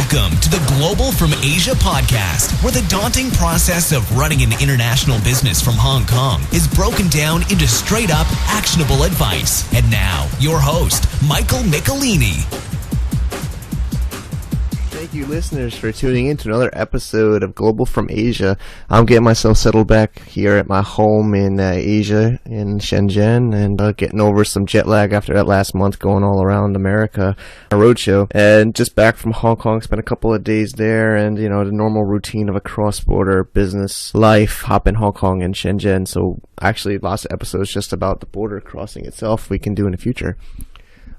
Welcome to the Global from Asia podcast, where the daunting process of running an international business from Hong Kong is broken down into straight-up, actionable advice. And now, your host, Michael Michelini. Thank you, listeners, for tuning in to another episode of Global from Asia. I'm getting myself settled back here at my home in Asia, in Shenzhen, and getting over some jet lag after that last month going all around America, a roadshow. And just back from Hong Kong, spent a couple of days there, and, you know, the normal routine of a cross-border business life, hop in Hong Kong and Shenzhen. So, actually, lots of episodes just about the border crossing itself we can do in the future.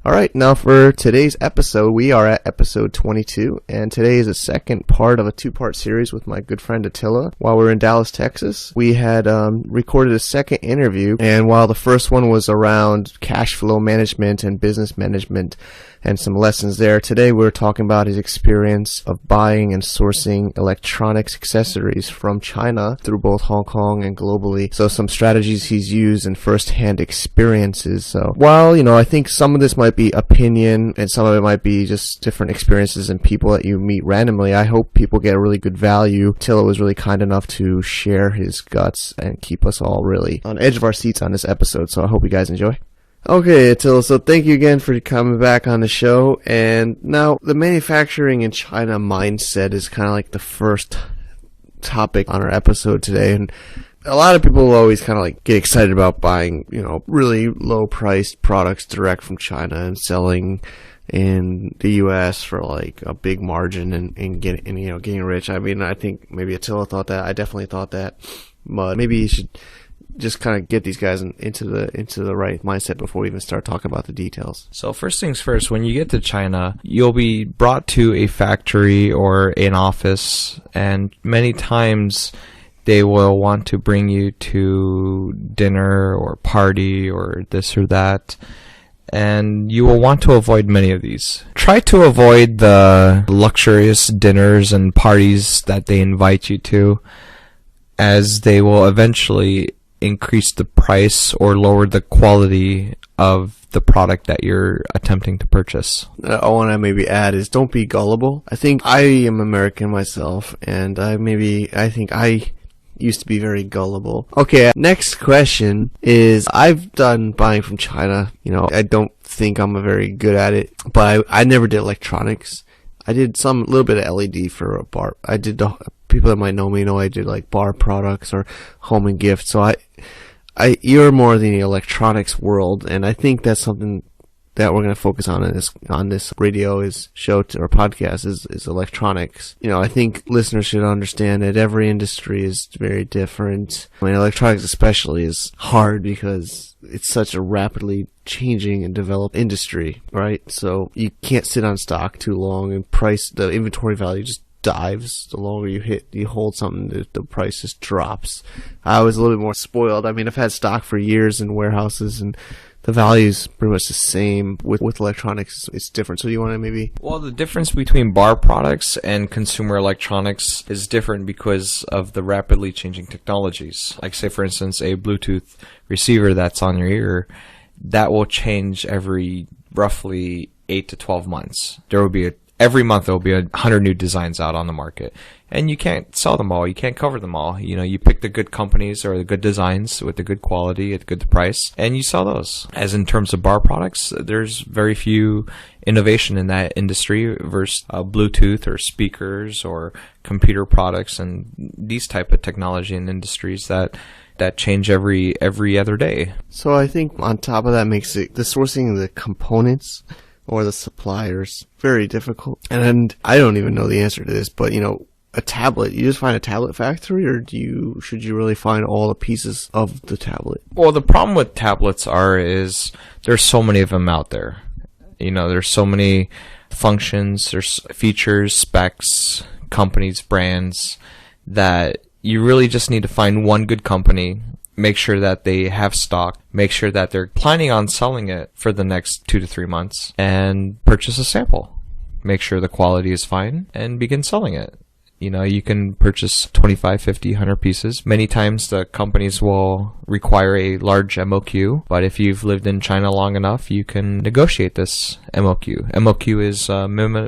Alright, now for today's episode, we are at episode 22, and today is the second part of a two-part series with my good friend Attila. While we were in Dallas, Texas, we had recorded a second interview, and while the first one was around cash flow management and business management and some lessons there, today we're talking about his experience of buying and sourcing electronics accessories from China through both Hong Kong and globally. So some strategies he's used and first-hand experiences. So while, you know, I think some of this might be opinion and some of it might be just different experiences and people that you meet randomly, I hope people get a really good value. Attila was really kind enough to share his guts and keep us all really on edge of our seats on this episode. So I hope you guys enjoy. Okay, Attila, so thank you again for coming back on the show. And now, the manufacturing in China mindset is kind of like the first topic on our episode today. And a lot of people always kind of like get excited about buying, you know, really low-priced products direct from China and selling in the U.S. for like a big margin and getting rich. I mean, I think maybe Attila thought that. I definitely thought that. But maybe you should just kind of get these guys into the right mindset before we even start talking about the details. So first things first, when you get to China, you'll be brought to a factory or an office, and many times they will want to bring you to dinner or party or this or that, and you will want to avoid many of these. Try to avoid the luxurious dinners and parties that they invite you to, as they will eventually increase the price or lower the quality of the product that you're attempting to purchase. I want to maybe add is don't be gullible. I think I am American myself, and I think I used to be very gullible. Okay, next question is, I've done buying from China. You know, I don't think I'm very good at it, but I never did electronics. I did some little bit of LED for a bar. I did people that might know me know I did like bar products or home and gift. So you're more in the electronics world, and I think that's something that we're going to focus on this radio show or podcast is electronics. You know, I think listeners should understand that every industry is very different. I mean, electronics especially is hard because it's such a rapidly changing and developed industry, right? So you can't sit on stock too long, and the inventory value just dives. The longer you hold something, the price just drops. I was a little bit more spoiled. I mean, I've had stock for years in warehouses, and the value is pretty much the same. With electronics, it's different. So you want to maybe... Well, the difference between bar products and consumer electronics is different because of the rapidly changing technologies. Like, say, for instance, a Bluetooth receiver that's on your ear, that will change every roughly 8 to 12 months. Every month there will be 100 new designs out on the market, and you can't sell them all. You can't cover them all. You know, you pick the good companies or the good designs with the good quality at good price, and you sell those. As in terms of bar products, there's very few innovation in that industry versus Bluetooth or speakers or computer products and these type of technology and industries that change every other day. So I think on top of that makes the sourcing of the components or the suppliers very difficult. And I don't even know the answer to this, but, you know, a tablet, you just find a tablet factory, or should you really find all the pieces of the tablet? Well, the problem with tablets is there's so many of them out there. You know, there's so many functions, there's features, specs, companies, brands, that you really just need to find one good company, make sure that they have stock, make sure that they're planning on selling it for the next 2 to 3 months, and purchase a sample. Make sure the quality is fine and begin selling it. You can purchase 25, 50, 100 pieces. Many times the companies will require a large MOQ, but if you've lived in China long enough, you can negotiate this MOQ. MOQ is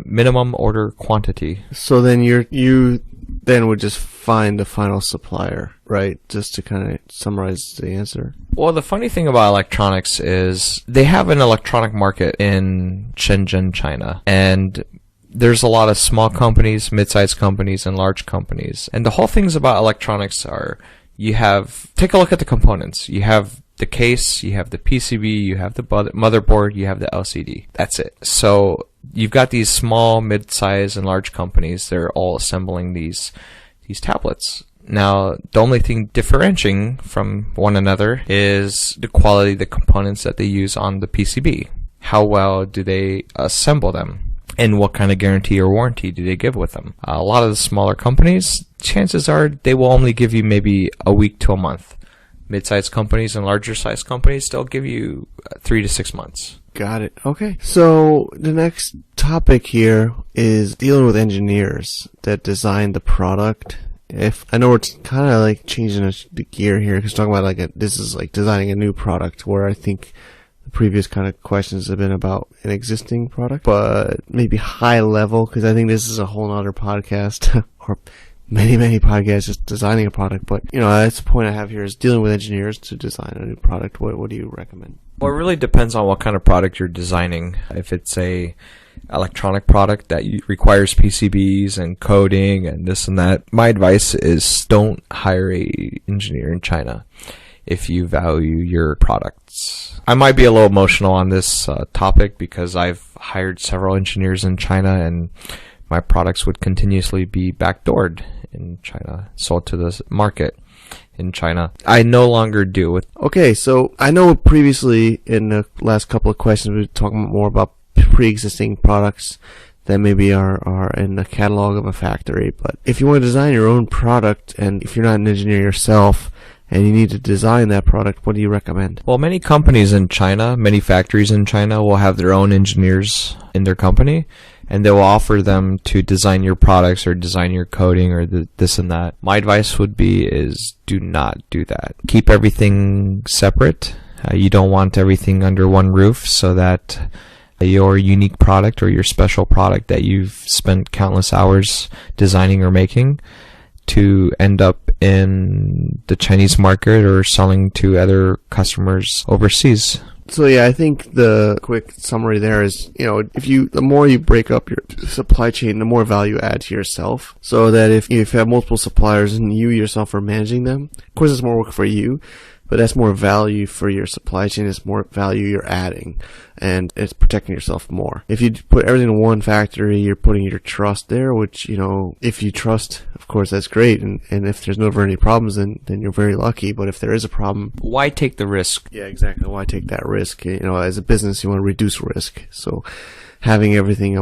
minimum order quantity. So then you then would just find the final supplier, right? Just to kind of summarize the answer. Well, the funny thing about electronics is they have an electronic market in Shenzhen, China, and there's a lot of small companies, mid-sized companies, and large companies. And the whole things about electronics are, take a look at the components. You have the case, you have the PCB, you have the motherboard, you have the LCD. That's it. So you've got these small, mid-sized, and large companies. They're all assembling these tablets. Now, the only thing differentiating from one another is the quality of the components that they use on the PCB. How well do they assemble them? And what kind of guarantee or warranty do they give with them? A lot of the smaller companies, chances are they will only give you maybe a week to a month. Mid-sized companies and larger-sized companies, they'll give you 3 to 6 months. Got it. Okay. So the next topic here is dealing with engineers that design the product. If I know it's kind of like changing the gear here, because talking about this is like designing a new product, where I think the previous kind of questions have been about an existing product, but maybe high level, because I think this is a whole other podcast or many podcasts just designing a product. But that's the point I have here, is dealing with engineers to design a new product. What do you recommend? Well, it really depends on what kind of product you're designing. If it's a electronic product that requires PCBs and coding and this and that, my advice is don't hire a engineer in China if you value your products. I might be a little emotional on this topic because I've hired several engineers in China, and my products would continuously be backdoored in China, sold to the market in China. I no longer do it. Okay, so I know previously in the last couple of questions we were talking more about pre-existing products that maybe are in the catalog of a factory. But if you want to design your own product, and if you're not an engineer yourself and you need to design that product, what do you recommend? Well, many companies in China, many factories in China will have their own engineers in their company, and they will offer them to design your products or design your coding or this and that. My advice would be is do not do that. Keep everything separate. You don't want everything under one roof, so that your unique product or your special product that you've spent countless hours designing or making to end up in the Chinese market or selling to other customers overseas. So yeah, I think the quick summary there is, the more you break up your supply chain, the more value you add to yourself. So that if you have multiple suppliers and you yourself are managing them, of course it's more work for you, but that's more value for your supply chain. It's more value you're adding, and it's protecting yourself more. If you put everything in one factory, you're putting your trust there, which, if you trust, of course, that's great. And if there's never any problems, then you're very lucky. But if there is a problem, why take the risk? Yeah, exactly. Why take that risk? As a business, you want to reduce risk. So having everything in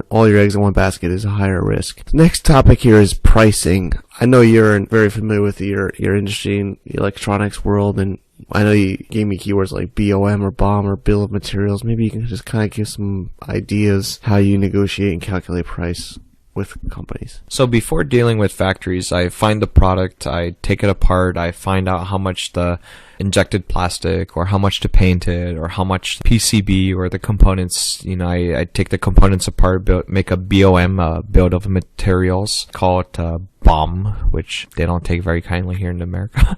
all your eggs in one basket is a higher risk. The next topic here is pricing. I know you're very familiar with your industry in the electronics world, and I know you gave me keywords like BOM or BOM or bill of materials. Maybe you can just kind of give some ideas how you negotiate and calculate price with companies. So before dealing with factories, I find the product, I take it apart, I find out how much the injected plastic or how much to paint it or how much PCB or the components, I take the components apart, make a BOM, build of materials, call it BOM, which they don't take very kindly here in America.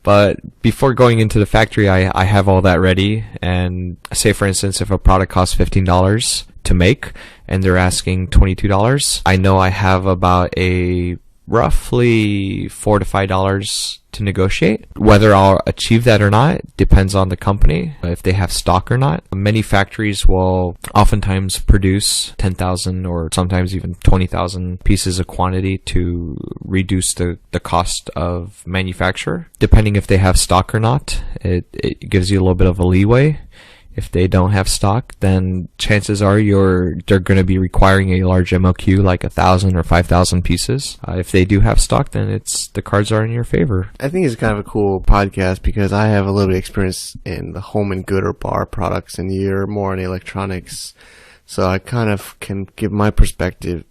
But before going into the factory, I have all that ready, and say for instance, if a product costs $15 to make and they're asking $22, I know I have about a roughly $4 to $5 to negotiate. Whether I'll achieve that or not depends on the company, if they have stock or not. Many factories will oftentimes produce 10,000 or sometimes even 20,000 pieces of quantity to reduce the cost of manufacture. Depending if they have stock or not, it gives you a little bit of a leeway. If they don't have stock, then chances are they're going to be requiring a large MOQ, like 1,000 or 5,000 pieces. If they do have stock, then the cards are in your favor. I think it's kind of a cool podcast because I have a little bit of experience in the home and good or bar products, and you're more on the electronics So I kind of can give my perspective.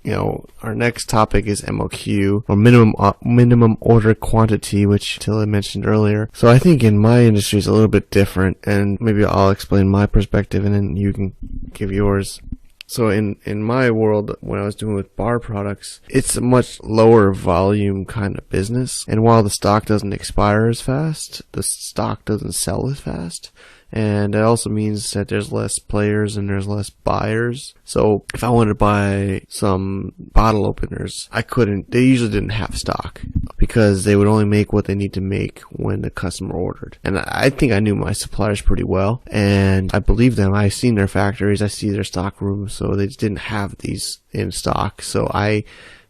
Our next topic is MOQ, or minimum order quantity, which Attila mentioned earlier. So I think in my industry it's a little bit different, and maybe I'll explain my perspective and then you can give yours. So in my world, when I was doing with bar products, it's a much lower volume kind of business. And while the stock doesn't expire as fast, the stock doesn't sell as fast. And it also means that there's less players and there's less buyers. So if I wanted to buy some bottle openers, I couldn't. They usually didn't have stock because they would only make what they need to make when the customer ordered. And I think I knew my suppliers pretty well, and I believe them. I've seen their factories, I see their stock rooms, so they just didn't have these in stock. So I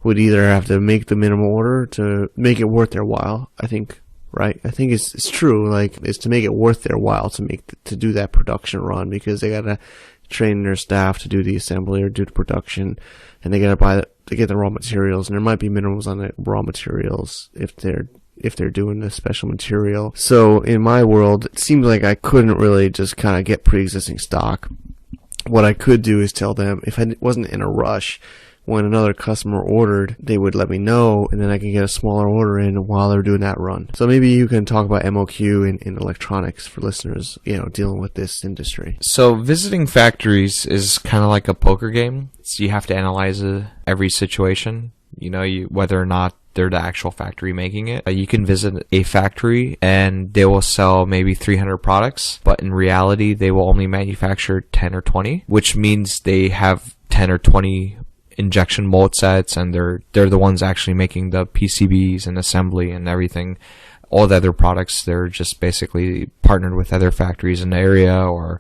would either have to make the minimum order to make it worth their while, I think. Right, I think it's true. Like, it's to make it worth their while to do that production run, because they gotta train their staff to do the assembly or do the production, and they gotta get the raw materials, and there might be minimums on the raw materials if they're doing the special material. So in my world, it seems like I couldn't really just kind of get pre-existing stock. What I could do is tell them, if I wasn't in a rush, when another customer ordered, they would let me know, and then I can get a smaller order in while they're doing that run. So maybe you can talk about MOQ in electronics for listeners, dealing with this industry. So visiting factories is kind of like a poker game. So you have to analyze every situation, whether or not they're the actual factory making it. You can visit a factory and they will sell maybe 300 products, but in reality, they will only manufacture 10 or 20, which means they have 10 or 20 injection mold sets, and they're the ones actually making the PCBs and assembly and everything. All the other products, they're just basically partnered with other factories in the area or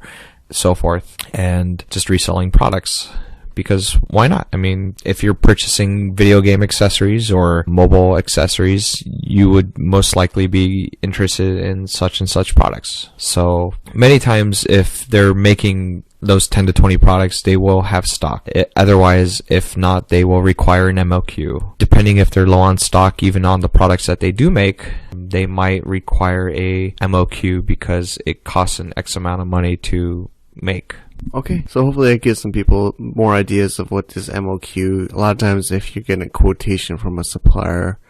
so forth, and just reselling products. Because why not? I mean, if you're purchasing video game accessories or mobile accessories, you would most likely be interested in such and such products. So many times, if they're making those 10 to 20 products, they will have stock. Otherwise, if not, they will require an MOQ. Depending if they're low on stock, even on the products that they do make, they might require a MOQ because it costs an X amount of money to make. Okay, so hopefully that gives some people more ideas of what this MOQ. A lot of times if you're getting a quotation from a supplier,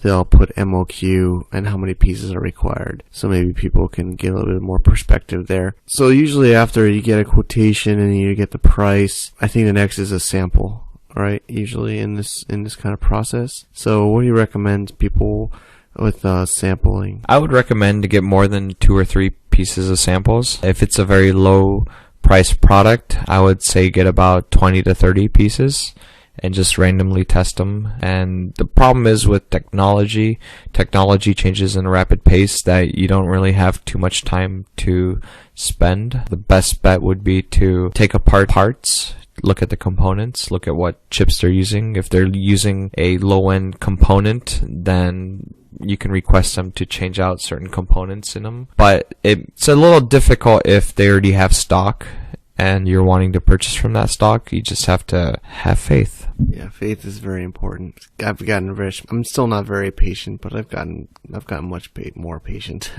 they'll put MOQ and how many pieces are required. So maybe people can get a little bit more perspective there. So usually after you get a quotation and you get the price, I think the next is a sample, right? Usually in this kind of process. So what do you recommend people with sampling? I would recommend to get more than 2 or 3 pieces of samples. If it's a very low price product, I would say get about 20 to 30 pieces and just randomly test them. And the problem is with technology changes in a rapid pace that you don't really have too much time to spend. The best bet would be to take apart parts, look at the components, look at what chips they're using. If they're using a low-end component, then you can request them to change out certain components in them. But it's a little difficult if they already have stock and you're wanting to purchase from that stock. You just have to have faith. Yeah, faith is very important. I'm still not very patient, but I've gotten much more patient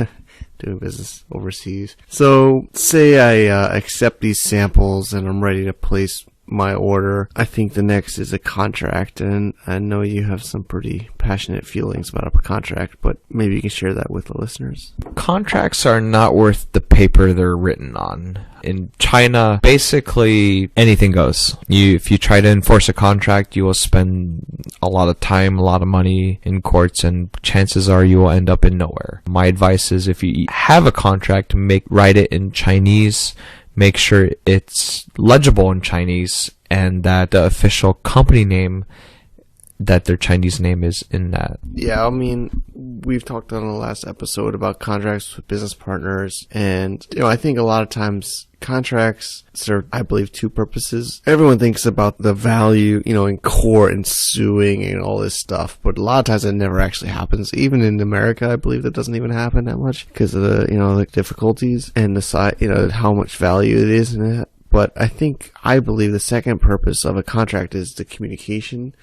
doing business overseas. So say I accept these samples and I'm ready to place my order. I think the next is a contract, and I know you have some pretty passionate feelings about a contract, but maybe you can share that with the listeners. Contracts are not worth the paper they're written on. In China, basically anything goes. If you try to enforce a contract, you will spend a lot of time, a lot of money in courts, and chances are you will end up in nowhere. My advice is, if you have a contract, write it in Chinese. Make sure it's legible in Chinese and that the official company name, that their Chinese name is in that. Yeah, I mean, we've talked on the last episode about contracts with business partners, and I think a lot of times contracts serve, I believe, 2 purposes. Everyone thinks about the value, in court and suing and all this stuff, but a lot of times it never actually happens. Even in America, I believe that doesn't even happen that much because of the difficulties and the size, how much value it is in it. But I believe the second purpose of a contract is the communication,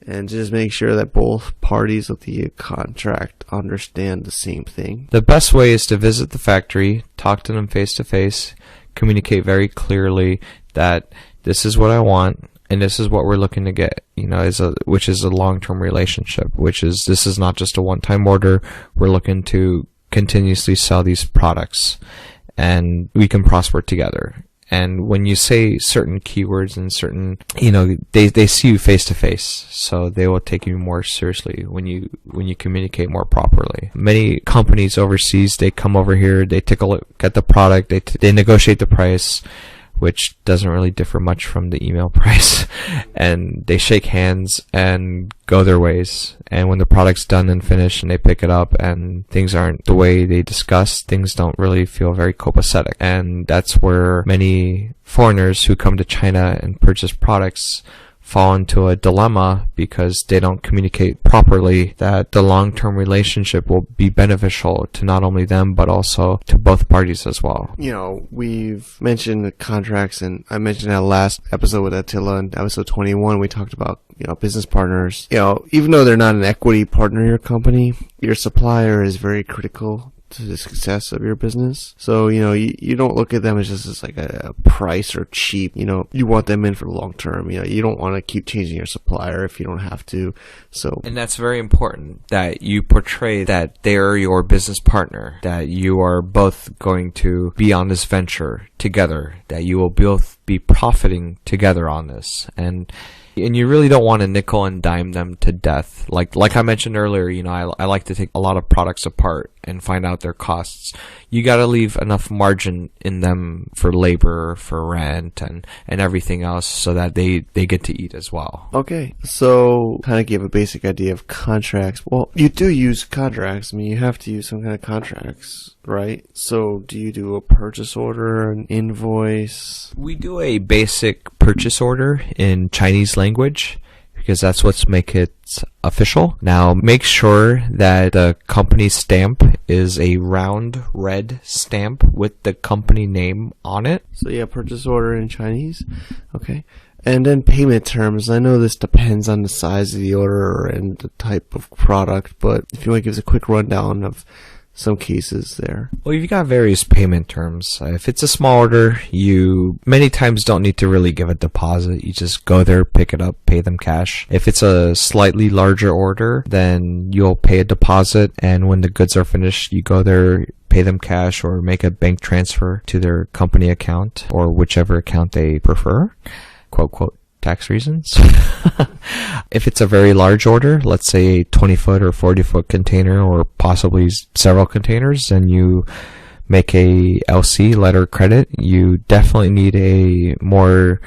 and to just make sure that both parties of the contract understand the same thing. The best way is to visit the factory, talk to them face to face, communicate very clearly that this is what I want, and this is what we're looking to get, which is a long-term relationship, this is not just a one-time order. We're looking to continuously sell these products, and we can prosper together. And when you say certain keywords and certain, they see you face to face, so they will take you more seriously when you communicate more properly. Many companies overseas, they come over here, they take a look at the product, they negotiate the price, which doesn't really differ much from the email price, and they shake hands and go their ways. And when the product's done and finished and they pick it up and things aren't the way they discussed, things don't really feel very copacetic. And that's where many foreigners who come to China and purchase products fall into a dilemma because they don't communicate properly that the long-term relationship will be beneficial to not only them but also to both parties as well. We've mentioned the contracts, and I mentioned that last episode with Attila in episode 21. We talked about business partners. Even though they're not an equity partner in your company, your supplier is very critical to the success of your business. So, you don't look at them as just as like a price or cheap. You want them in for the long term. You don't want to keep changing your supplier if you don't have to. And that's very important that you portray that they're your business partner, that you are both going to be on this venture together, that you will both be profiting together on this. And you really don't want to nickel and dime them to death. Like I mentioned earlier, I like to take a lot of products apart and find out their costs. You got to leave enough margin in them for labor, for rent, and everything else so that they get to eat as well. Okay, so kind of give a basic idea of contracts. Well, you do use contracts. I mean, you have to use some kind of contracts, right? So do you do a purchase order, an invoice? We do a basic purchase order in Chinese language, because that's what's make it official. Now, make sure that the company stamp is a round red stamp with the company name on it. So yeah, purchase order in Chinese. Okay. And then payment terms. I know this depends on the size of the order and the type of product, but if you want to give us a quick rundown of some cases there. Well, you've got various payment terms. If it's a small order, you many times don't need to really give a deposit. You just go there, pick it up, pay them cash. If it's a slightly larger order, then you'll pay a deposit, and when the goods are finished, you go there, pay them cash, or make a bank transfer to their company account or whichever account they prefer. Quote, quote, tax reasons. If it's a very large order, let's say a 20-foot or 40-foot container or possibly several containers, then you make a LC, letter of credit. You definitely need a more,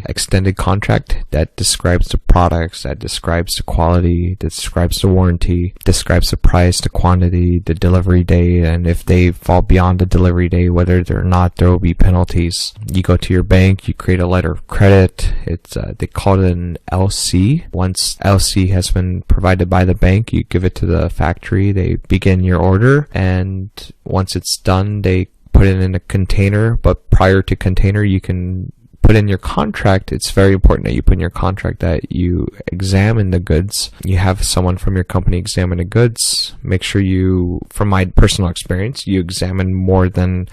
extended contract that describes the products, that describes the quality, that describes the warranty, describes the price, the quantity, the delivery day, and if they fall beyond the delivery day, whether or not there will be penalties. You go to your bank, you create a letter of credit. They call it an LC. Once LC has been provided by the bank, you give it to the factory. They begin your order, and once it's done, they put it in a container. But prior to container, you can put in your contract. It's very important that you put in your contract that you examine the goods. You have someone from your company examine the goods. Make sure from my personal experience, you examine more than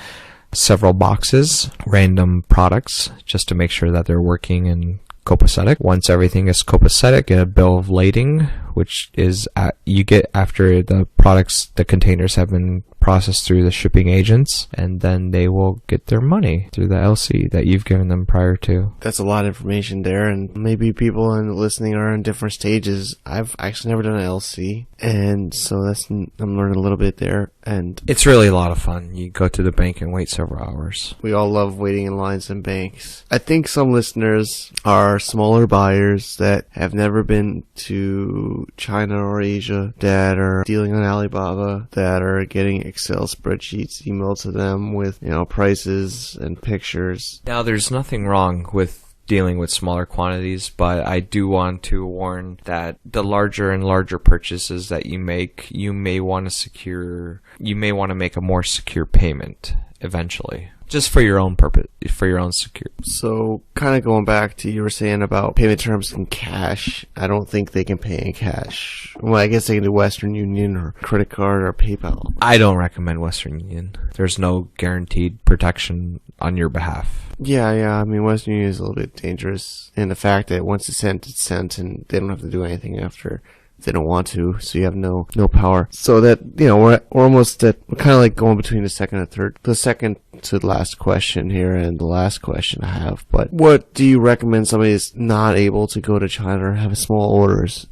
several boxes, random products, just to make sure that they're working and copacetic. Once everything is copacetic, get a bill of lading, which is you get after the containers have been processed through the shipping agents, and then they will get their money through the LC that you've given them prior to. That's a lot of information there, and maybe people listening are in different stages. I've actually never done an LC, and so I'm learning a little bit there. And it's really a lot of fun. You go to the bank and wait several hours. We all love waiting in lines in banks. I think some listeners are smaller buyers that have never been to China or Asia, that are dealing on Alibaba, that are getting Excel spreadsheets emailed to them with, prices and pictures. Now, there's nothing wrong with dealing with smaller quantities, but I do want to warn that the larger and larger purchases that you make, you may want to make a more secure payment eventually. Just for your own purpose, for your own security. So, kind of going back to you were saying about payment terms in cash, I don't think they can pay in cash. Well, I guess they can do Western Union or credit card or PayPal. I don't recommend Western Union. There's no guaranteed protection on your behalf. Yeah. I mean, Western Union is a little bit dangerous in the fact that once it's sent, and they don't have to do anything after. They don't want to, so you have no power. So that, we're almost we're kind of like going between the second and third, the second to the last question here and the last question I have. But what do you recommend somebody is not able to go to China or have small orders,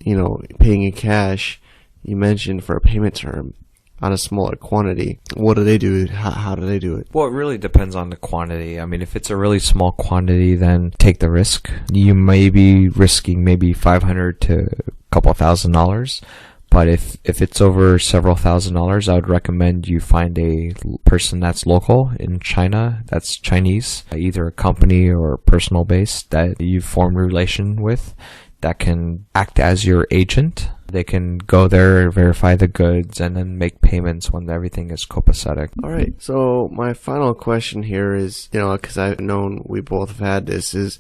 paying in cash? You mentioned for a payment term on a smaller quantity. What do they do? How do they do it? Well, it really depends on the quantity. I mean, if it's a really small quantity, then take the risk. You may be risking maybe $500 to couple $1,000, but if it's over several $1,000s, I would recommend you find a person that's local in China, that's Chinese, either a company or personal base that you've formed a relation with that can act as your agent. They can go there, verify the goods, and then make payments when everything is copacetic. All right. So my final question here is, because I've known we both have had this, is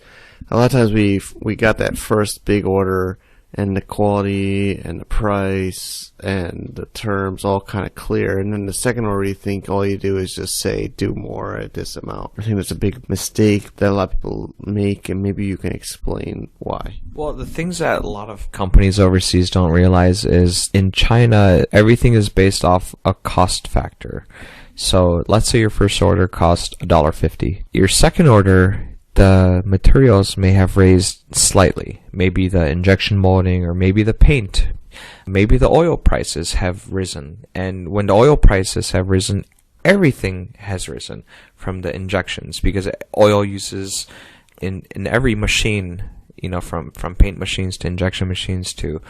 a lot of times we got that first big order and the quality and the price and the terms all kind of clear. And then the second order, you think all you do is just say, do more at this amount. I think that's a big mistake that a lot of people make, and maybe you can explain why. Well, the things that a lot of companies overseas don't realize is in China, everything is based off a cost factor. So let's say your first order cost $1.50. Your second order, the materials may have raised slightly. Maybe the injection molding or maybe the paint. Maybe the oil prices have risen. And when the oil prices have risen, everything has risen from the injections, because oil uses in every machine, from paint machines to injection machines to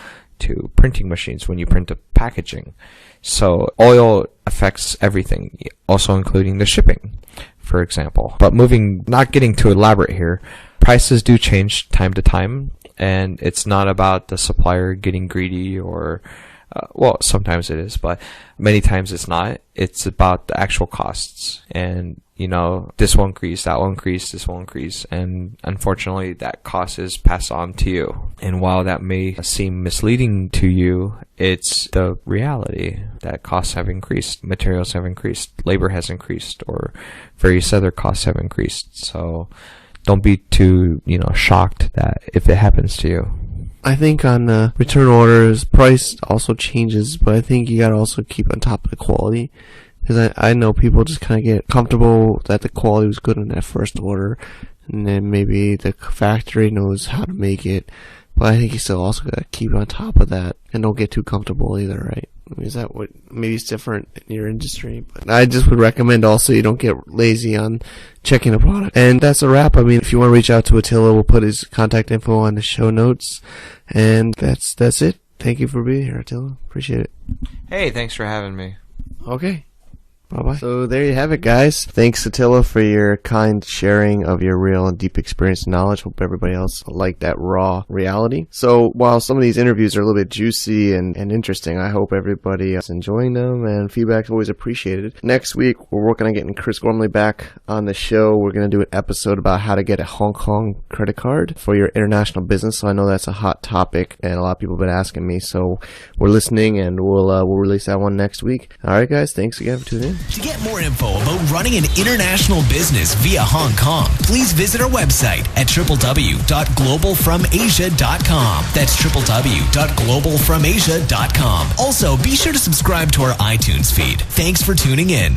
printing machines when you print the packaging. So oil affects everything, also including the shipping, for example. But not getting too elaborate here, prices do change time to time, and it's not about the supplier getting greedy or, sometimes it is, but many times it's not. It's about the actual costs. And, this will increase, that will increase, this will increase. And unfortunately, that cost is passed on to you. And while that may seem misleading to you, it's the reality that costs have increased, materials have increased, labor has increased, or various other costs have increased. So don't be too, shocked that if it happens to you. I think on return orders, price also changes, but I think you gotta also keep on top of the quality. Because I know people just kind of get comfortable that the quality was good in that first order, and then maybe the factory knows how to make it. But I think you still also got to keep on top of that, and don't get too comfortable either, right? I mean, is that what maybe it's different in your industry? But I just would recommend also you don't get lazy on checking the product. And that's a wrap. I mean, if you want to reach out to Attila, we'll put his contact info on the show notes. And that's it. Thank you for being here, Attila. Appreciate it. Hey, thanks for having me. Okay. Bye-bye. So there you have it, guys. Thanks, Attila, for your kind sharing of your real and deep experience and knowledge. Hope everybody else liked that raw reality. So while some of these interviews are a little bit juicy and interesting, I hope everybody is enjoying them, and feedback is always appreciated. Next week, we're working on getting Chris Gormley back on the show. We're going to do an episode about how to get a Hong Kong credit card for your international business. So I know that's a hot topic, and a lot of people have been asking me. So we're listening, and we'll release that one next week. All right, guys. Thanks again for tuning in. To get more info about running an international business via Hong Kong, please visit our website at www.globalfromasia.com. That's www.globalfromasia.com. Also, be sure to subscribe to our iTunes feed. Thanks for tuning in.